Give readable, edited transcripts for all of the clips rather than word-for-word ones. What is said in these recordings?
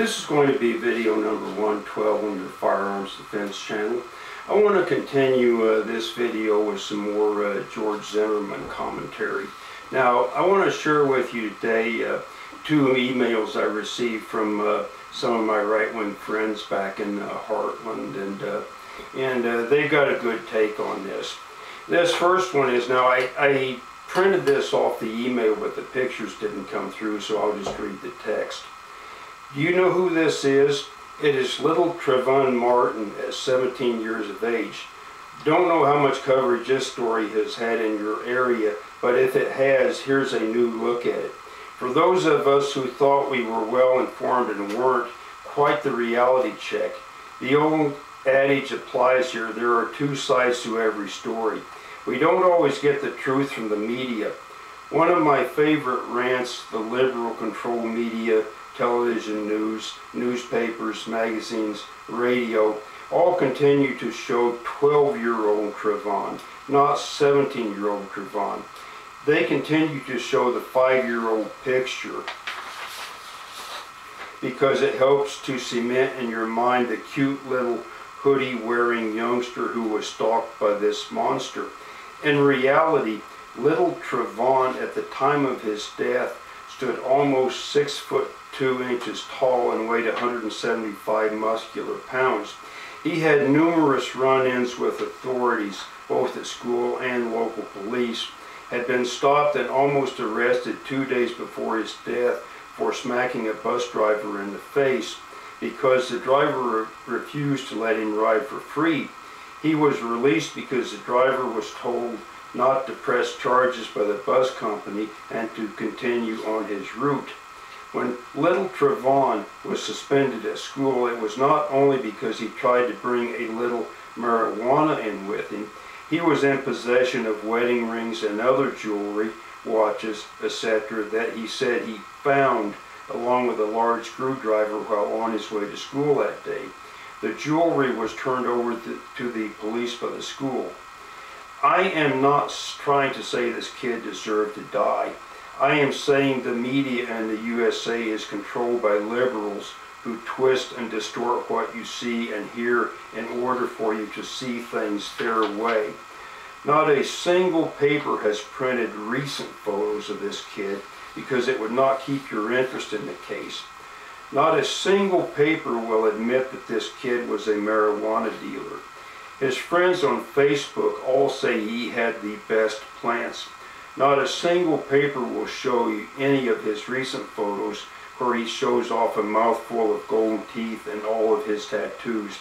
This is going to be video number 112 on your Firearms Defense channel. I want to continue this video with some more George Zimmerman commentary. Now, I want to share with you today two emails I received from some of my right-wing friends back in Heartland, and they got a good take on this. This first one is, now I printed this off the email, but the pictures didn't come through, so I'll just read the text. Do you know who this is? It is little Trayvon Martin at 17 years of age. Don't know how much coverage this story has had in your area, but if it has, here's a new look at it. For those of us who thought we were well informed and weren't, quite the reality check. The old adage applies here: there are two sides to every story. We don't always get the truth from the media. One of my favorite rants, the liberal control media, television news, newspapers, magazines, radio, all continue to show 12-year-old Trayvon, not 17-year-old Trayvon. They continue to show the 5-year-old picture because it helps to cement in your mind the cute little hoodie-wearing youngster who was stalked by this monster. In reality, little Trayvon at the time of his death stood almost 6'2" tall and weighed 175 muscular pounds. He had numerous run-ins with authorities, both at school and local police, had been stopped and almost arrested 2 days before his death for smacking a bus driver in the face because the driver refused to let him ride for free. He was released because the driver was told not to press charges by the bus company and to continue on his route. When little Trayvon was suspended at school, it was not only because he tried to bring a little marijuana in with him. He was in possession of wedding rings and other jewelry, watches, etc. that he said he found along with a large screwdriver while on his way to school that day. The jewelry was turned over to the police by the school. I am not trying to say this kid deserved to die. I am saying the media in the USA is controlled by liberals who twist and distort what you see and hear in order for you to see things their way. Not a single paper has printed recent photos of this kid because it would not keep your interest in the case. Not a single paper will admit that this kid was a marijuana dealer. His friends on Facebook all say he had the best plants. Not a single paper will show you any of his recent photos where he shows off a mouthful of gold teeth and all of his tattoos.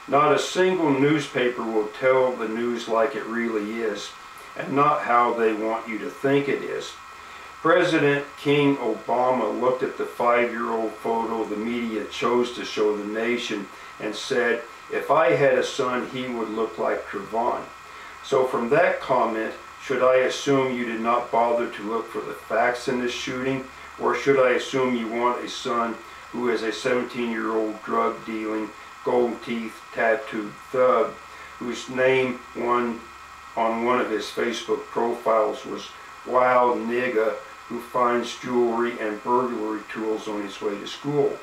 Not a single newspaper will tell the news like it really is, and not how they want you to think it is. President King Obama looked at the 5-year-old photo the media chose to show the nation and said, "If I had a son, he would look like Trayvon." So from that comment, should I assume you did not bother to look for the facts in this shooting? Or should I assume you want a son who is a 17-year-old drug-dealing, gold-teeth, tattooed thug whose name on one of his Facebook profiles was Wild Nigga, who finds jewelry and burglary tools on his way to school?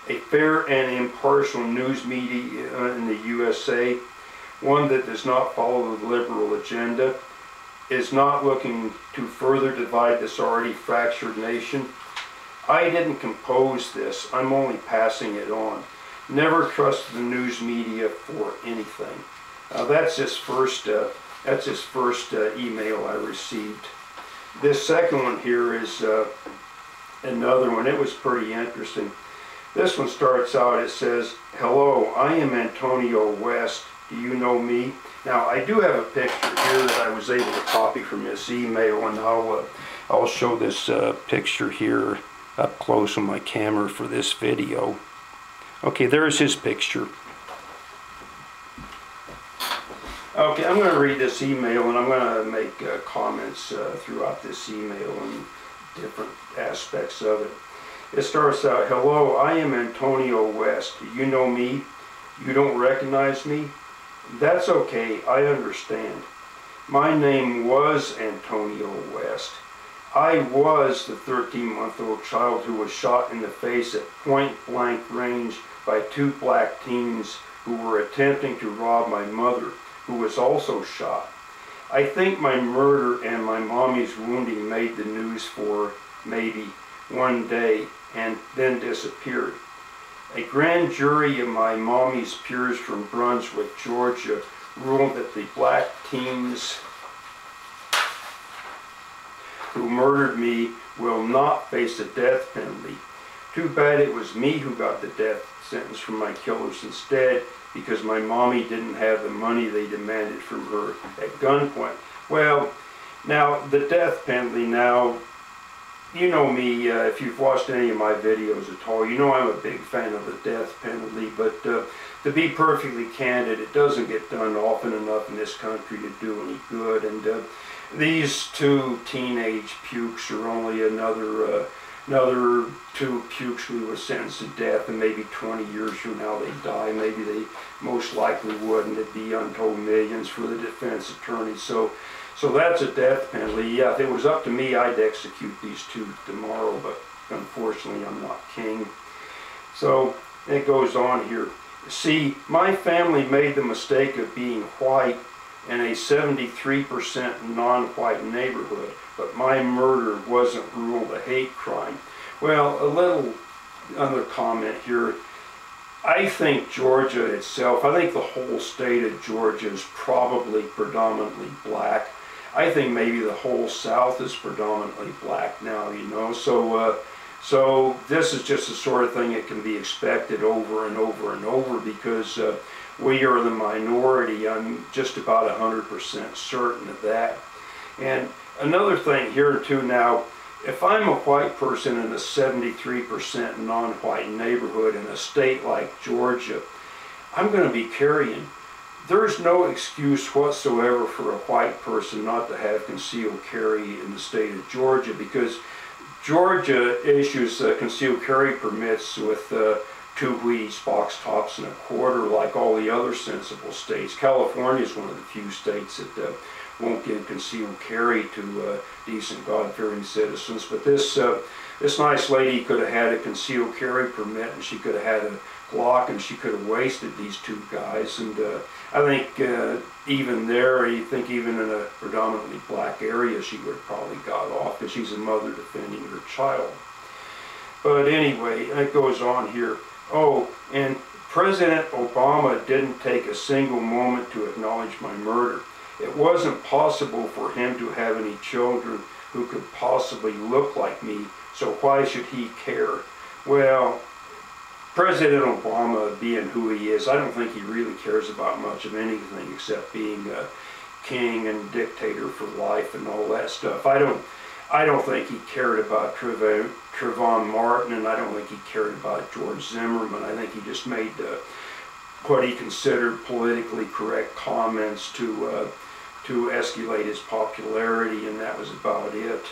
A fair and impartial news media in the USA, one that does not follow the liberal agenda, is not looking to further divide this already fractured nation. I didn't compose this, I'm only passing it on. Never trust the news media for anything. That's his first email I received. This second one here is another one. It was pretty interesting. This one starts out, it says, "Hello, I am Antonio West. Do you know me?" Now, I do have a picture here that I was able to copy from this email, and I'll show this picture here up close on my camera for this video. Okay, there's his picture. Okay, I'm going to read this email, and I'm going to make comments throughout this email and different aspects of it. It starts out, "Hello, I am Antonio West. Do you know me? You don't recognize me? That's okay, I understand. My name was Antonio West. I was the 13-month-old child who was shot in the face at point-blank range by two black teens who were attempting to rob my mother, who was also shot. I think my murder and my mommy's wounding made the news for maybe one day and then disappeared. A grand jury of my mommy's peers from Brunswick, Georgia, ruled that the black teens who murdered me will not face a death penalty. Too bad it was me who got the death sentence from my killers instead, because my mommy didn't have the money they demanded from her at gunpoint. Well, now, the death penalty, now, you know me, if you've watched any of my videos at all, you know I'm a big fan of the death penalty, but to be perfectly candid, it doesn't get done often enough in this country to do any good, and these two teenage pukes are only another two pukes who were sentenced to death, and maybe 20 years from now they die. Maybe they most likely wouldn't. It'd be untold millions for the defense attorney. So that's a death penalty. Yeah, if it was up to me, I'd execute these two tomorrow, but unfortunately I'm not king. So it goes on here. See, my family made the mistake of being white in a 73% non-white neighborhood, but my murder wasn't ruled a hate crime. Well, a little other comment here. I think Georgia itself, I think the whole state of Georgia is probably predominantly black. I think maybe the whole South is predominantly black now, you know. So this is just the sort of thing that can be expected over and over and over, because we are the minority. I'm just about 100% certain of that. And another thing here too now, if I'm a white person in a 73% non-white neighborhood in a state like Georgia, I'm going to be carrying. There's no excuse whatsoever for a white person not to have concealed carry in the state of Georgia, because Georgia issues concealed carry permits with 2 Wheaties box tops and a quarter, like all the other sensible states. California is one of the few states that won't give concealed carry to decent, God-fearing citizens. But this nice lady could have had a concealed carry permit, and she could have had a Glock, and she could have wasted these two guys. And I think even there, even in a predominantly black area, she would have probably got off, because she's a mother defending her child. But anyway, it goes on here. Oh, and President Obama didn't take a single moment to acknowledge my murder. It wasn't possible for him to have any children who could possibly look like me, so why should he care? Well, President Obama, being who he is, I don't think he really cares about much of anything except being a king and dictator for life and all that stuff. I don't think he cared about Trayvon Martin, and I don't think he cared about George Zimmerman. I think he just made what he considered politically correct comments to escalate his popularity, and that was about it.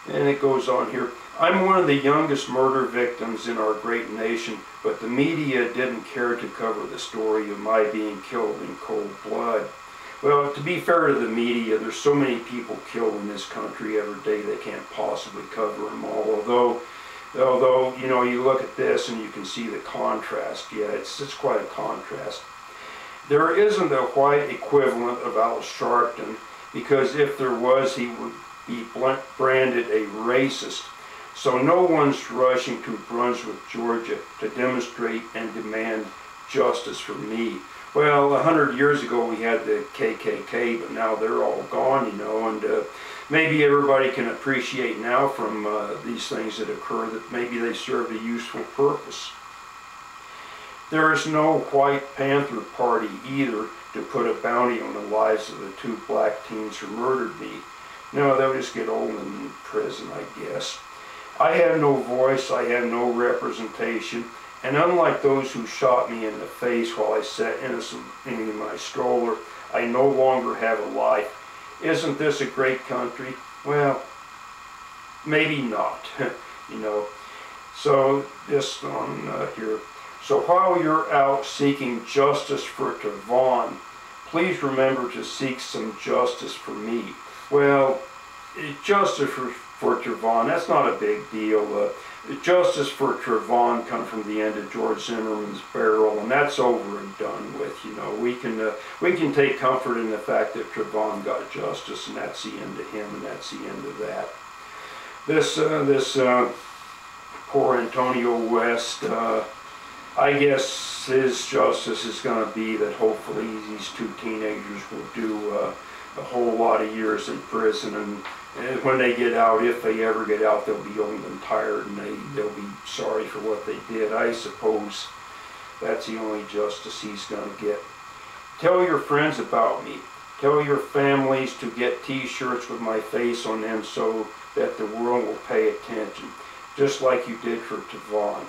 And it goes on here. I'm one of the youngest murder victims in our great nation, but the media didn't care to cover the story of my being killed in cold blood. Well, to be fair to the media, there's so many people killed in this country every day they can't possibly cover them all. Although you know, you look at this and you can see the contrast. Yeah, it's quite a contrast. There isn't a white equivalent of Al Sharpton, because if there was, he would be branded a racist. So no one's rushing to Brunswick, Georgia to demonstrate and demand justice for me. Well, 100 years ago we had the KKK, but now they're all gone, you know, and maybe everybody can appreciate now from these things that occur that maybe they served a useful purpose. There is no White Panther Party either to put a bounty on the lives of the two black teens who murdered me. No, they'll just get old in prison, I guess. I have no voice, I have no representation, and unlike those who shot me in the face while I sat innocent in my stroller, I no longer have a life. Isn't this a great country? Well, maybe not, you know. So this on here. So while you're out seeking justice for Trayvon, please remember to seek some justice for me. Well, justice for Trevon, that's not a big deal. Justice for Trevon come from the end of George Zimmerman's barrel, and that's over and done with. You know, we can take comfort in the fact that Trevon got justice, and that's the end of him, and that's the end of that. This poor Antonio West, I guess his justice is going to be that hopefully these two teenagers will do a whole lot of years in prison, and when they get out, if they ever get out, they'll be old and tired, and they'll be sorry for what they did. I suppose that's the only justice he's going to get. Tell your friends about me. Tell your families to get t-shirts with my face on them so that the world will pay attention, just like you did for Trevon.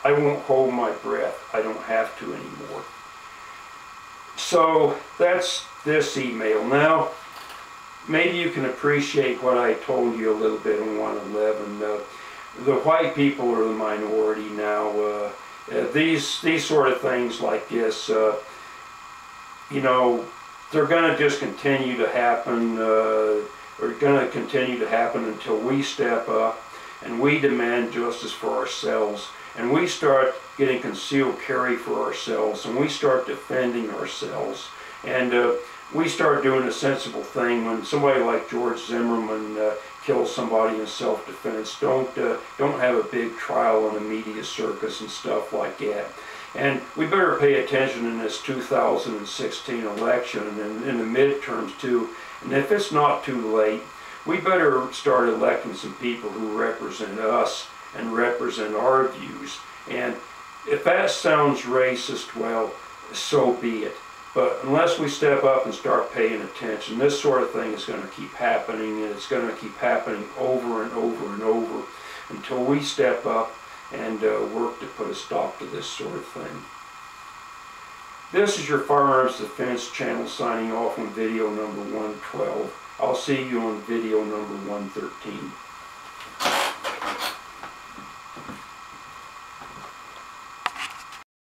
I won't hold my breath. I don't have to anymore. So that's this email. Now, maybe you can appreciate what I told you a little bit in 111. The white people are the minority now. These sort of things like this, you know, they're going to just continue to happen. They're going to continue to happen until we step up and we demand justice for ourselves, and we start getting concealed carry for ourselves, and we start defending ourselves, and we start doing a sensible thing. When somebody like George Zimmerman kills somebody in self-defense, don't have a big trial and a media circus and stuff like that. And we better pay attention in this 2016 election and in the midterms too. And if it's not too late, we better start electing some people who represent us and represent our views. And if that sounds racist, well, so be it. But unless we step up and start paying attention, this sort of thing is going to keep happening, and it's going to keep happening over and over and over until we step up and work to put a stop to this sort of thing. This is your Firearms Defense channel signing off on video number 112. I'll see you on video number 113.